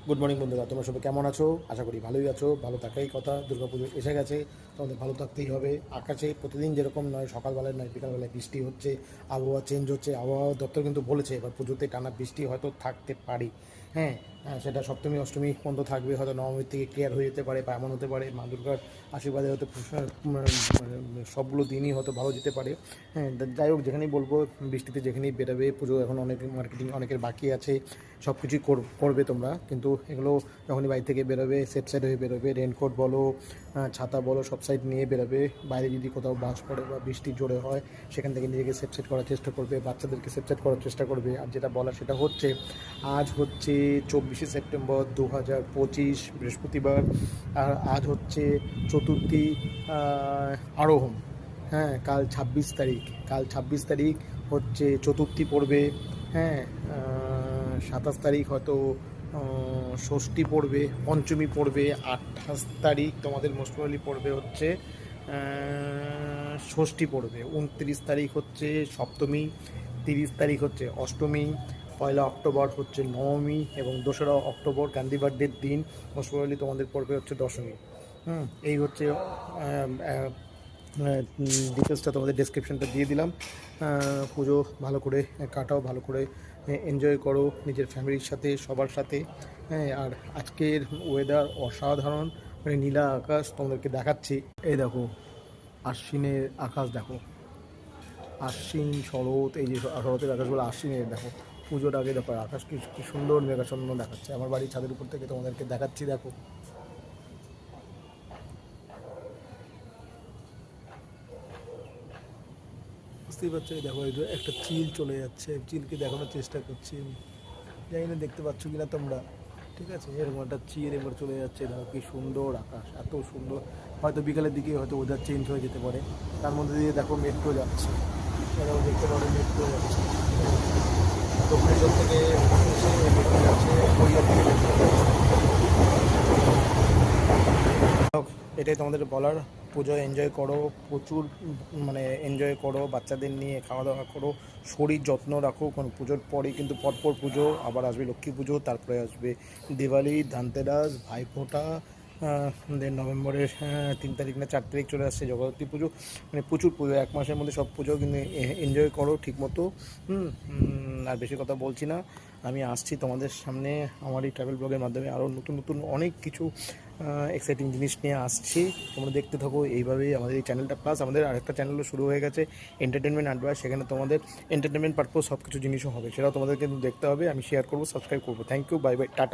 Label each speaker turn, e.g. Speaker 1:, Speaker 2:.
Speaker 1: Good morning বন্ধুরা, তোমরা সবাই কেমন আছো? আশা করি ভালোই আছো। ভালো থাকাই কথা। দুর্গাপুজো এসে গেছে, তোমাদের ভালো থাকতেই হবে। আকাশে প্রতিদিন যেরকম নয়, সকালবেলায় নয় বিকালবেলায় বৃষ্টি হচ্ছে, আবহাওয়া চেঞ্জ হচ্ছে। আবহাওয়া দপ্তর কিন্তু বলেছে এবার পুজোতে টানা বৃষ্টি হয়তো থাকতে পারে। হ্যাঁ, সেটা সপ্তমী অষ্টমী পর্যন্ত থাকবে, হয়তো নবমীর থেকে ক্লিয়ার হয়ে যেতে পারে বা এমন হতে পারে মা দুর্গার আশীর্বাদে হয়তো সবগুলো দিনই হয়তো ভালো যেতে পারে। হ্যাঁ, যাই হোক, যেখানেই বলবো বৃষ্টিতে যেখানেই বেরোবে, পুজো এখন অনেক মার্কেটিং অনেকের বাকি আছে, সব কিছুই করবে তোমরা, কিন্তু এগুলো যখনই বাড়ি থেকে বেরোবে সেফ সাইড হয়ে বেরোবে। রেনকোট বলো, ছাতা বলো, সব সাইড নিয়ে বেরোবে। বাইরে যদি কোথাও বাস পড়ে বা বৃষ্টি জোরে হয়, সেখান থেকে নিজেকে সেফ সাইড করার চেষ্টা করবে, বাচ্চাদেরকে সেফ সাইড করার চেষ্টা করবে। আর যেটা বলা সেটা হচ্ছে, আজ হচ্ছে 24শে সেপ্টেম্বর 2025 বৃহস্পতিবার। আর আজ হচ্ছে চতুর্থী আরোহণ। হ্যাঁ, কাল 26 তারিখ হচ্ছে চতুর্থী পড়বে। হ্যাঁ, 27 তারিখ হয়তো ষষ্ঠী পড়বে, পঞ্চমী পড়বে। 28 তারিখ তোমাদের মোস্ট প্রবাবলি পড়বে হচ্ছে ষষ্ঠী পড়বে। 29 তারিখ হচ্ছে সপ্তমী, 30 তারিখ হচ্ছে অষ্টমী, 1 অক্টোবর হচ্ছে নবমী এবং 2রা অক্টোবর গান্ধী বার্থডের দিন মোস্ট প্রবাবলি তোমাদের পড়বে হচ্ছে দশমী। এই হচ্ছে ডিটেলসটা তোমাদের ডেসক্রিপশনটা দিয়ে দিলাম। পুজো ভালো করে কাটাও, ভালো করে এনজয় করো নিজের ফ্যামিলির সাথে, সবার সাথে। হ্যাঁ, আর আজকের ওয়েদার অসাধারণ, মানে নীলা আকাশ তোমাদেরকে দেখাচ্ছি। এই দেখো, আশ্বিনের আকাশ দেখো, আশ্বিন শরৎ, এই যে শরতের আকাশগুলো আশ্বিনের দেখো। পুজোর আগে দেখো আকাশ কি সুন্দর মেঘাচ্ছন্ন দেখাচ্ছে। আমার বাড়ির ছাদের উপর থেকে তোমাদেরকে দেখাচ্ছি, দেখো। বুঝতেই পারছো, এই দেখো, এই যে একটা চিল চলে যাচ্ছে, চিলকে দেখানোর চেষ্টা করছি আমি। জানি না দেখতে পাচ্ছ কিনা তোমরা। ঠিক আছে, এরকম একটা চিল এবার চলে যাচ্ছে, দেখো কি সুন্দর আকাশ, এত সুন্দর। হয়তো বিকালের দিকে হয়তো ওয়েদার চেঞ্জ হয়ে যেতে পারে। তার মধ্যে দিয়ে দেখো মেট্রো যাচ্ছে, এটাও দেখতে পারো মেট্রো যাচ্ছে। দক্ষিণেশ্বর থেকে এসে মেট্রো যাচ্ছে, গড়িয়া থেকে মেট্রো যাচ্ছে। এটাই তোমাদের বলার। পুজো এনজয় করো, প্রচুর মানে এনজয় করো, বাচ্চাদের নিয়ে খাওয়া দাওয়া করো, শরীর যত্ন রাখো, কারণ পুজোর পরেই কিন্তু পরপর পুজো আবার আসবে। লক্ষ্মী পুজো, তারপরে আসবে দিওয়ালি, ধানতেরাস, ভাইফোঁটা, দেন নভেম্বরের 3 তারিখ না 4 তারিখ চলে আসছে জগদ্ধাত্রী পুজো। মানে প্রচুর পুজো, 1 মাসের মধ্যে সব পুজো, কিন্তু এনজয় করো ঠিক মতো। আর বেশি কথা বলছি না, আমি আসছি তোমাদের সামনে আমার এই ট্রাভেল ব্লগের মাধ্যমে আরও নতুন নতুন অনেক কিছু এক্সাইটিং জিনিস নিয়ে আসছি। তোমরা দেখতে থাকো এইভাবেই আমাদের এই চ্যানেলটা। প্লাস আমাদের আরেকটা চ্যানেলও শুরু হয়ে গেছে, এন্টারটেনমেন্ট আড্ডা। সেখানে তোমাদের এন্টারটেনমেন্ট পারপোজ সব কিছু জিনিসও হবে, সেটাও তোমাদের কিন্তু দেখতে হবে। আমি শেয়ার করবো, সাবস্ক্রাইব করবো। Thank you, bye bye, tata.